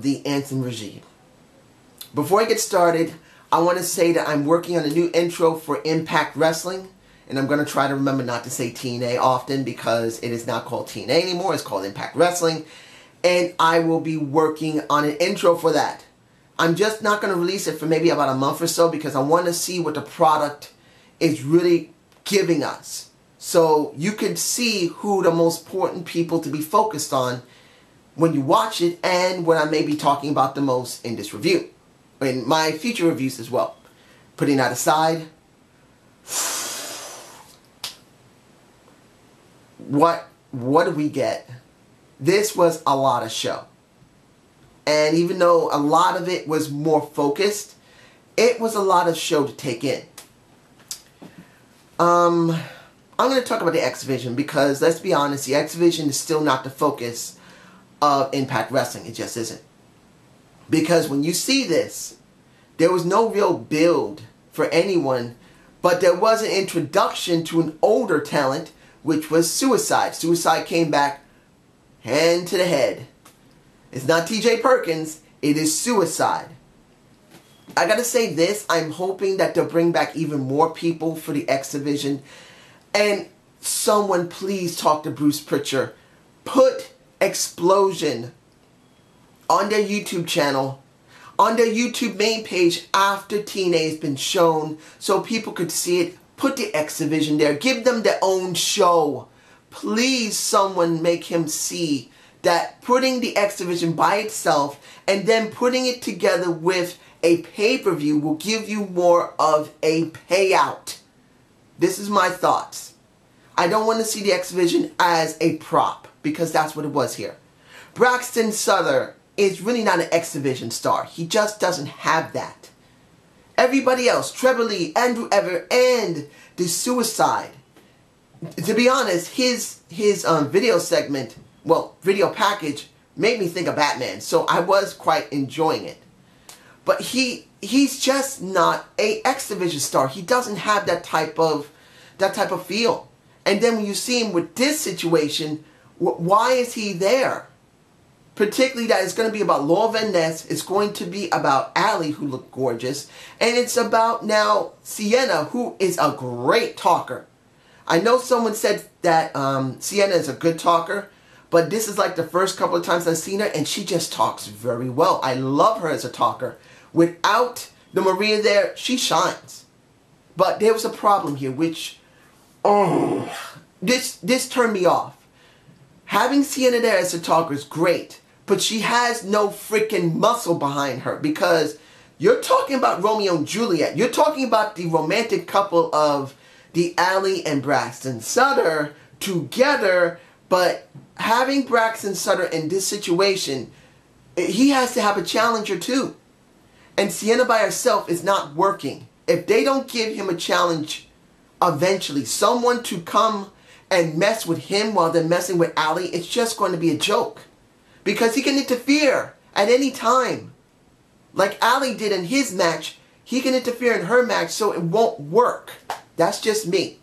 of the Anthem regime. Before I get started, I want to say that I'm working on a new intro for Impact Wrestling, and I'm going to try to remember not to say TNA often because it is not called TNA anymore, it's called Impact Wrestling, and I will be working on an intro for that. I'm just not going to release it for maybe about a month or so because I want to see what the product is really giving us. So you can see who the most important people to be focused on when you watch it and what I may be talking about the most in this review. In my future reviews as well. Putting that aside, what do we get? This was a lot of show. And even though a lot of it was more focused, it was a lot of show to take in. I'm going to talk about the X Division because, let's be honest, the X Division is still not the focus of Impact Wrestling. It just isn't. Because when you see this, there was no real build for anyone, but there was an introduction to an older talent, which was Suicide. Suicide came back hand to the head. It's not TJ Perkins, it is Suicide. I gotta say this, I'm hoping that they'll bring back even more people for the X Division. And someone please talk to Bruce Pritchard. Put Explosion on their YouTube channel, on their YouTube main page after TNA has been shown so people could see it. Put the X Division there. Give them their own show. Please someone make him see that putting the X Division by itself and then putting it together with a pay-per-view will give you more of a payout. This is my thoughts. I don't want to see the X Division as a prop because that's what it was here. Braxton Sutter is really not an X Division star. He just doesn't have that. Everybody else, Trevor Lee, Andrew Everett, and the Suicide. To be honest, his video segment, well, video package, made me think of Batman. So I was quite enjoying it. But he's just not a X Division star. He doesn't have that type of feel. And then when you see him with this situation, why is he there? Particularly that it's going to be about Laura Van Ness, it's going to be about Allie, who looked gorgeous, and it's about now Sienna, who is a great talker. I know someone said that Sienna is a good talker, but this is like the first couple of times I've seen her, and she just talks very well. I love her as a talker. Without the Maria there, she shines. But there was a problem here, which, this turned me off. Having Sienna there as a talker is great, but she has no freaking muscle behind her because you're talking about Romeo and Juliet. You're talking about the romantic couple of the Allie and Braxton Sutter together, but having Braxton Sutter in this situation, he has to have a challenger too. And Sienna by herself is not working. If they don't give him a challenge eventually, someone to come and mess with him while they're messing with Allie, it's just going to be a joke. Because he can interfere at any time. Like Allie did in his match, he can interfere in her match so it won't work. That's just me.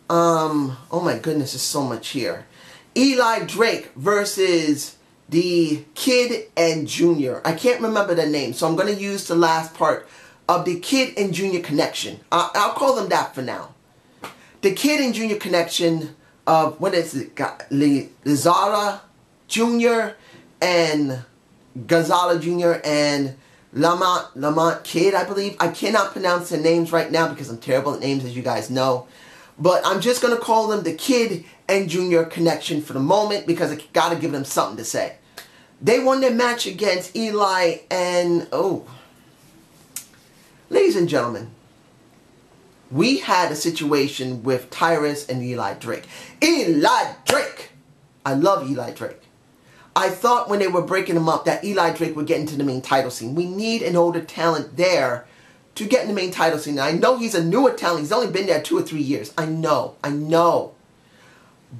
Oh my goodness, there's so much here. Eli Drake versus the Kid and Junior. I can't remember their name, so I'm going to use the last part of the Kid and Junior connection. I'll call them that for now. The Kid and Junior connection of, what is it? Lizara Jr. and Gonzala Jr. and Lamont Kid, I believe. I cannot pronounce their names right now because I'm terrible at names, as you guys know. But I'm just going to call them the Kid and Junior connection for the moment because I got to give them something to say. They won their match against Eli and, ladies and gentlemen, we had a situation with Tyrus and Eli Drake. Eli Drake! I love Eli Drake. I thought when they were breaking him up that Eli Drake would get into the main title scene. We need an older talent there to get in the main title scene. Now, I know he's a newer talent. He's only been there 2 or 3 years. I know.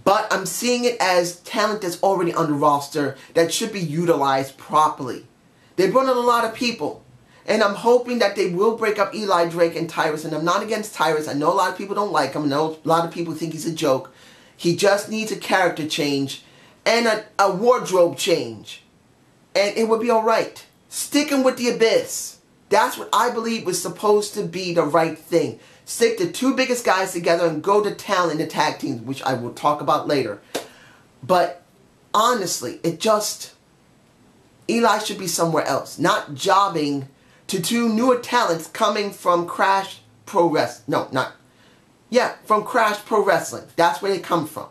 But I'm seeing it as talent that's already on the roster that should be utilized properly. They brought in a lot of people. And I'm hoping that they will break up Eli Drake and Tyrus. And I'm not against Tyrus. I know a lot of people don't like him. I know a lot of people think he's a joke. He just needs a character change. and a wardrobe change, and it would be alright. Sticking with the Abyss. That's what I believe was supposed to be the right thing. Stick the two biggest guys together and go to town in the tag teams, which I will talk about later. But honestly, Eli should be somewhere else, not jobbing to two newer talents coming from Crash Pro Wrestling. From Crash Pro Wrestling. That's where they come from.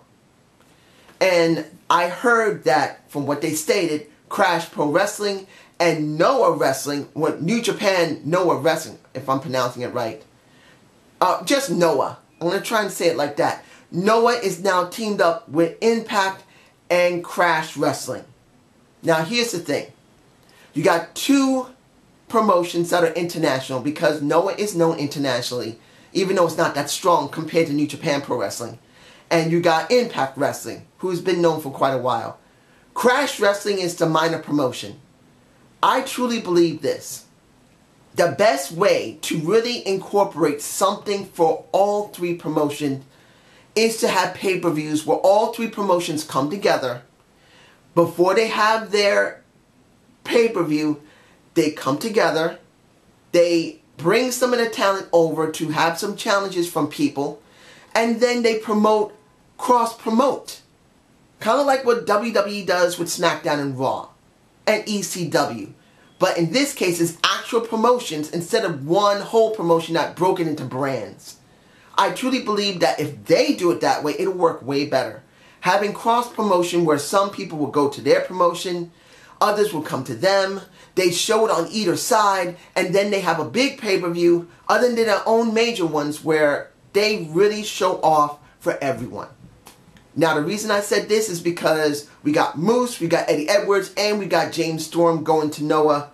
And I heard that, from what they stated, Crash Pro Wrestling and Noah Wrestling, New Japan Noah Wrestling, if I'm pronouncing it right. Just Noah. I'm going to try and say it like that. Noah is now teamed up with Impact and Crash Wrestling. Now here's the thing. You got two promotions that are international, because Noah is known internationally, even though it's not that strong compared to New Japan Pro Wrestling. And you got Impact Wrestling, who's been known for quite a while. Crash Wrestling is the minor promotion. I truly believe this. The best way to really incorporate something for all three promotions is to have pay-per-views where all three promotions come together. Before they have their pay-per-view, they come together, they bring some of the talent over to have some challenges from people, and then they cross-promote. Kind of like what WWE does with SmackDown and Raw and ECW. But in this case, it's actual promotions instead of one whole promotion not broken into brands. I truly believe that if they do it that way, it'll work way better. Having cross-promotion where some people will go to their promotion, others will come to them, they show it on either side, and then they have a big pay-per-view, other than their own major ones where they really show off for everyone. Now, the reason I said this is because we got Moose, we got Eddie Edwards, and we got James Storm going to Noah,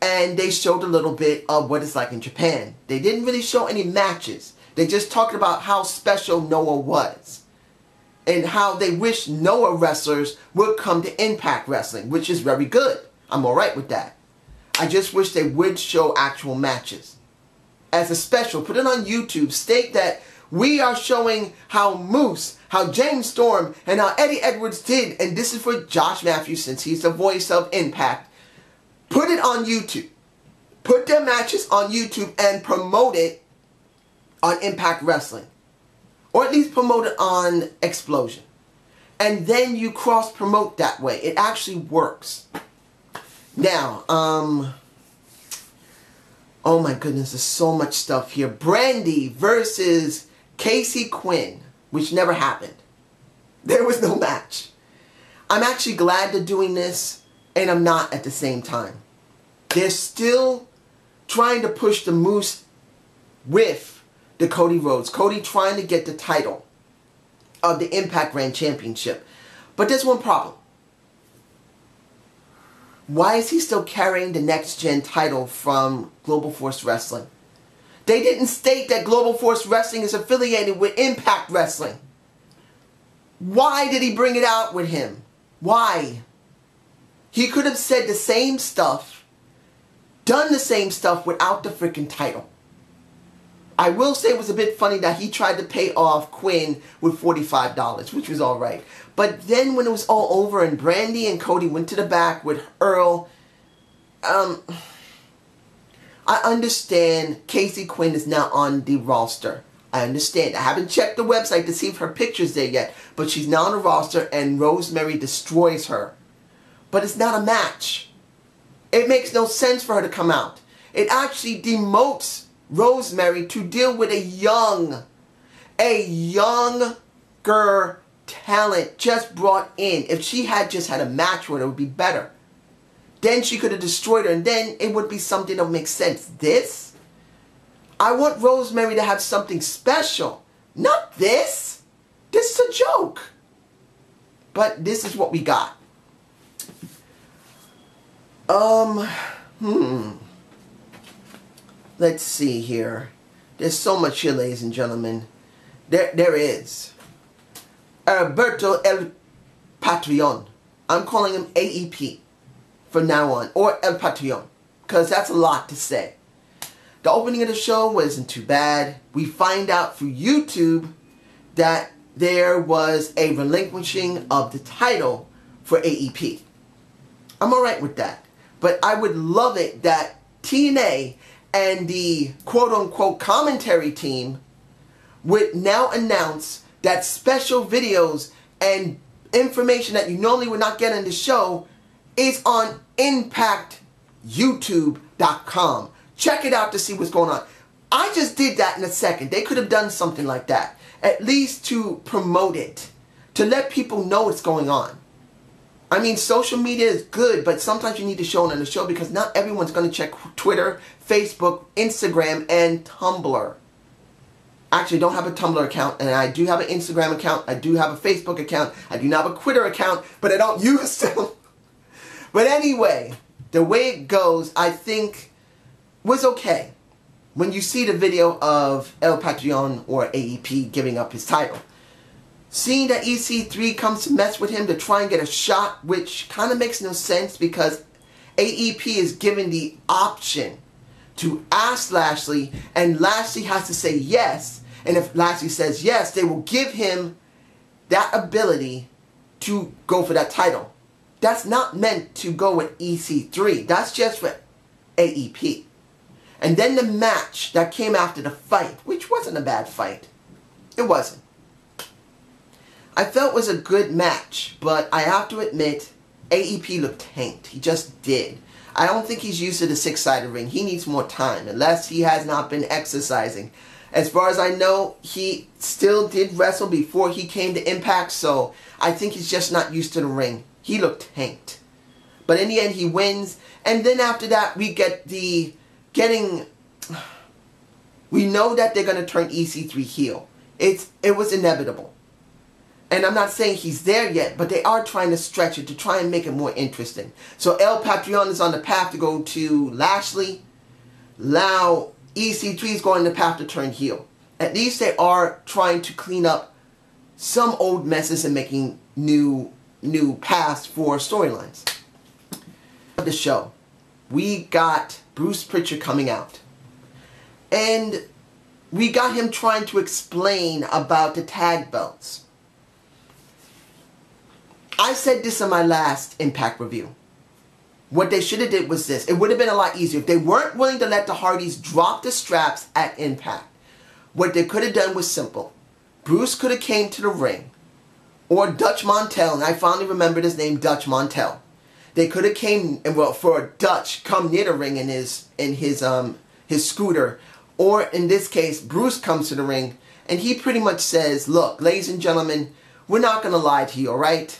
and they showed a little bit of what it's like in Japan. They didn't really show any matches. They just talked about how special Noah was, and how they wish Noah wrestlers would come to Impact Wrestling, which is very good. I'm alright with that. I just wish they would show actual matches. As a special, put it on YouTube, state that we are showing how Moose, how James Storm, and how Eddie Edwards did, and this is for Josh Matthews since he's the voice of Impact. Put it on YouTube. Put their matches on YouTube and promote it on Impact Wrestling. Or at least promote it on Explosion. And then you cross-promote that way. It actually works. Now, oh my goodness, there's so much stuff here. Brandy versus Casey Quinn, which never happened. There was no match. I'm actually glad they're doing this, and I'm not at the same time. They're still trying to push the Moose with the Cody Rhodes. Cody trying to get the title of the Impact Grand Championship. But there's one problem. Why is he still carrying the Next Gen title from Global Force Wrestling? They didn't state that Global Force Wrestling is affiliated with Impact Wrestling. Why did he bring it out with him? Why? He could have said the same stuff, done the same stuff without the freaking title. I will say it was a bit funny that he tried to pay off Quinn with $45, which was alright. But then when it was all over and Brandy and Cody went to the back with Earl, I understand Casey Quinn is now on the roster. I understand. I haven't checked the website to see if her picture's there yet, but she's now on the roster and Rosemary destroys her. But it's not a match. It makes no sense for her to come out. It actually demotes Rosemary to deal with a younger talent just brought in. If she had just had a match with her, it would be better. Then she could have destroyed her, and then it would be something that makes sense. This? I want Rosemary to have something special. Not this. This is a joke. But this is what we got. Let's see here. There's so much here, ladies and gentlemen. There is. Alberto El Patron. I'm calling him AEP from now on. Or El Patron. Because that's a lot to say. The opening of the show wasn't too bad. We find out through YouTube that there was a relinquishing of the title for AEP. I'm alright with that. But I would love it that TNA and the quote-unquote commentary team would now announce that special videos and information that you normally would not get on the show is on ImpactYouTube.com. Check it out to see what's going on. I just did that in a second. They could have done something like that. At least to promote it. To let people know what's going on. I mean, social media is good, but sometimes you need to show it on the show because not everyone's going to check Twitter, Facebook, Instagram, and Tumblr. Actually, I don't have a Tumblr account, and I do have an Instagram account. I do have a Facebook account. I do not have a Twitter account, but I don't use them. But anyway, the way it goes, I think, was okay. When you see the video of El Patron or AEP giving up his title. Seeing that EC3 comes to mess with him to try and get a shot, which kind of makes no sense because AEP is given the option to ask Lashley, and Lashley has to say yes. And if Lashley says yes, they will give him that ability to go for that title. That's not meant to go with EC3. That's just for AEP. And then the match that came after the fight, which wasn't a bad fight. It wasn't. I felt it was a good match, but I have to admit, AEP looked tanked. He just did. I don't think he's used to the six-sided ring. He needs more time, unless he has not been exercising. As far as I know, he still did wrestle before he came to Impact, so I think he's just not used to the ring. He looked tanked. But in the end, he wins, and then after that, we get the we know that they're going to turn EC3 heel. It was inevitable. And I'm not saying he's there yet, but they are trying to stretch it to try and make it more interesting. So El Patron is on the path to go to Lashley. Now EC3 is going the path to turn heel. At least they are trying to clean up some old messes and making new paths for storylines. Of the show, we got Bruce Pritchard coming out. And we got him trying to explain about the tag belts. I said this in my last Impact review. What they should have did was this. It would have been a lot easier if they weren't willing to let the Hardys drop the straps at Impact. What they could have done was simple. Bruce could have came to the ring, or Dutch Montel, and I finally remembered his name, Dutch Montel. They could have came, well, for Dutch come near the ring in his scooter, or in this case, Bruce comes to the ring and he pretty much says, "Look, ladies and gentlemen, we're not going to lie to you, all right?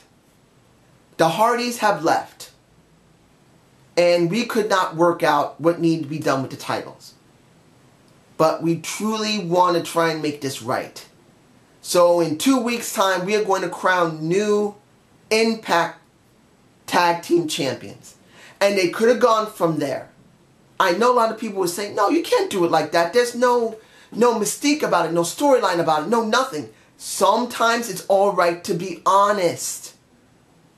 The Hardys have left, and we could not work out what needed to be done with the titles. But we truly want to try and make this right. So in 2 weeks' time, we are going to crown new Impact Tag Team Champions." And they could have gone from there. I know a lot of people would say, no, you can't do it like that. There's no mystique about it, no storyline about it, no nothing. Sometimes it's all right to be honest.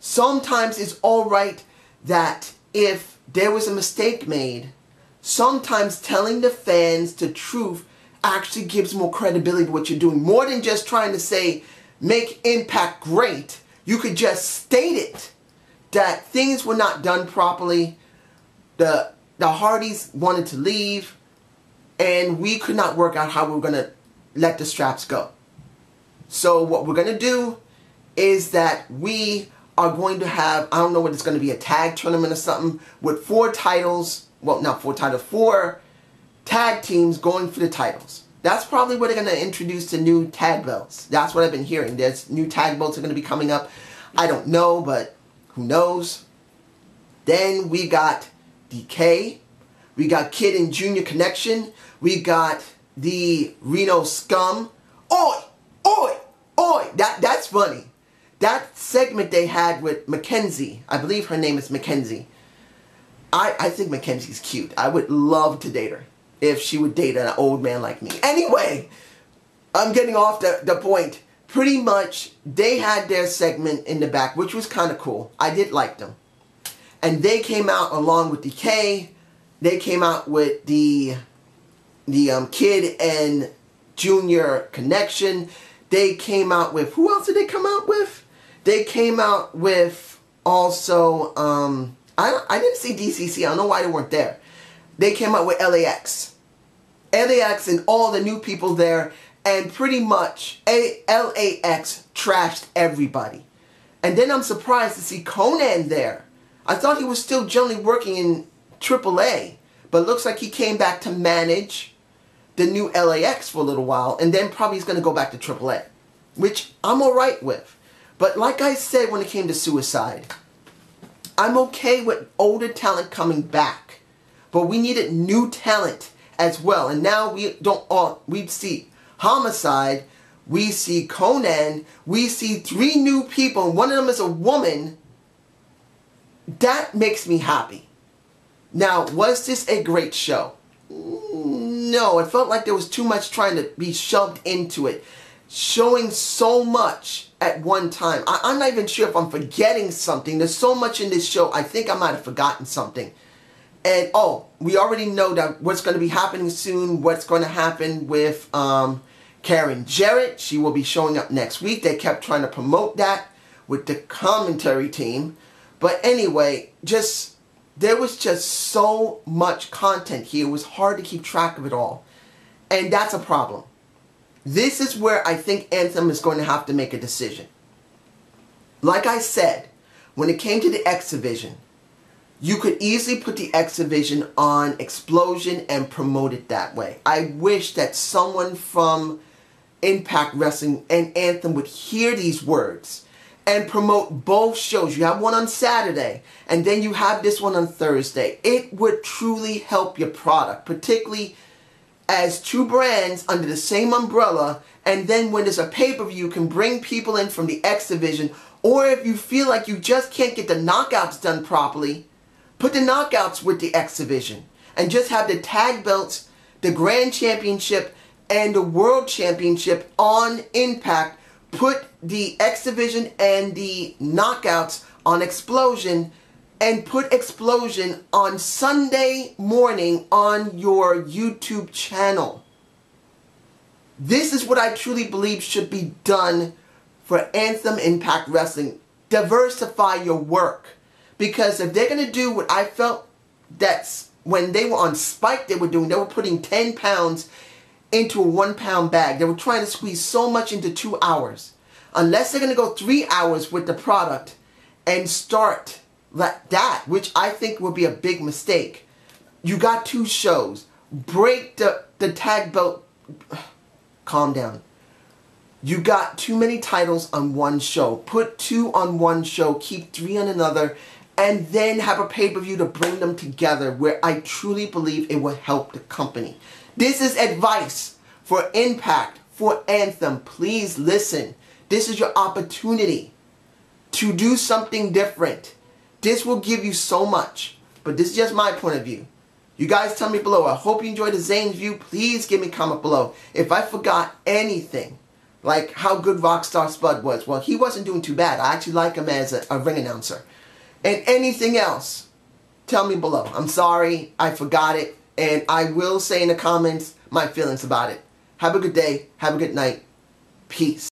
Sometimes it's all right that if there was a mistake made, sometimes telling the fans the truth actually gives more credibility to what you're doing. More than just trying to say, make Impact great. You could just state it, that things were not done properly. The Hardys wanted to leave, and we could not work out how we were going to let the straps go. So what we're going to do is that we are going to have, I don't know what it's going to be, a tag tournament or something, with 4 titles, well, not 4 titles, 4 tag teams going for the titles. That's probably where they're going to introduce the new tag belts. That's what I've been hearing. There's new tag belts are going to be coming up. I don't know, but who knows? Then we got DK. We got Kid and Junior Connection. We got the Reno Scum. Oi! Oi! Oi! That's funny. That segment they had with Mackenzie. I believe her name is Mackenzie. I think Mackenzie's cute. I would love to date her if she would date an old man like me. Anyway, I'm getting off the point. Pretty much, they had their segment in the back, which was kind of cool. I did like them. And they came out along with DK. They came out with the Kid and Junior Connection. They came out with, who else did they come out with? They came out with Also, I didn't see DCC. I don't know why they weren't there. They came out with LAX. LAX and all the new people there, and pretty much LAX trashed everybody. And then I'm surprised to see Conan there. I thought he was still generally working in AAA, but it looks like he came back to manage the new LAX for a little while, and then probably he's going to go back to AAA, which I'm alright with. But like I said when it came to Suicide, I'm okay with older talent coming back, but we needed new talent as well. And now we see Homicide, we see Conan, we see 3 new people, and one of them is a woman. That makes me happy. Now, was this a great show? No, it felt like there was too much trying to be shoved into it, showing so much at one time. I'm not even sure if I'm forgetting something. There's so much in this show, I think I might have forgotten something. And, oh, we already know that what's going to be happening soon, what's going to happen with Karen Jarrett. She will be showing up next week. They kept trying to promote that with the commentary team. But anyway, there was just so much content here. It was hard to keep track of it all. And that's a problem. This is where I think Anthem is going to have to make a decision. Like I said, when it came to the X Division, you could easily put the X Division on Explosion and promote it that way. I wish that someone from Impact Wrestling and Anthem would hear these words and promote both shows. You have one on Saturday, and then you have this one on Thursday. It would truly help your product, particularly as 2 brands under the same umbrella, and then when there's a pay-per-view, you can bring people in from the X Division, or if you feel like you just can't get the knockouts done properly, put the knockouts with the X Division, and just have the tag belts, the Grand Championship, and the World Championship on Impact. Put the X Division and the knockouts on Explosion, and put Explosion on Sunday morning on your YouTube channel. This is what I truly believe should be done for Anthem Impact Wrestling. Diversify your work. Because if they're going to do what I felt that's when they were on Spike they were doing, they were putting 10 pounds into a 1 pound bag. They were trying to squeeze so much into 2 hours. Unless they're going to go 3 hours with the product and start like that, which I think would be a big mistake. You got 2 shows. Break the tag belt. Calm down. You got too many titles on one show. Put 2 on one show. Keep 3 on another. And then have a pay-per-view to bring them together, where I truly believe it will help the company. This is advice for Impact, for Anthem. Please listen. This is your opportunity to do something different. This will give you so much. But this is just my point of view. You guys tell me below. I hope you enjoyed the Zane view. Please give me a comment below. If I forgot anything, like how good Rockstar Spud was. Well, he wasn't doing too bad. I actually like him as a ring announcer. And anything else, tell me below. I'm sorry, I forgot it. And I will say in the comments my feelings about it. Have a good day. Have a good night. Peace.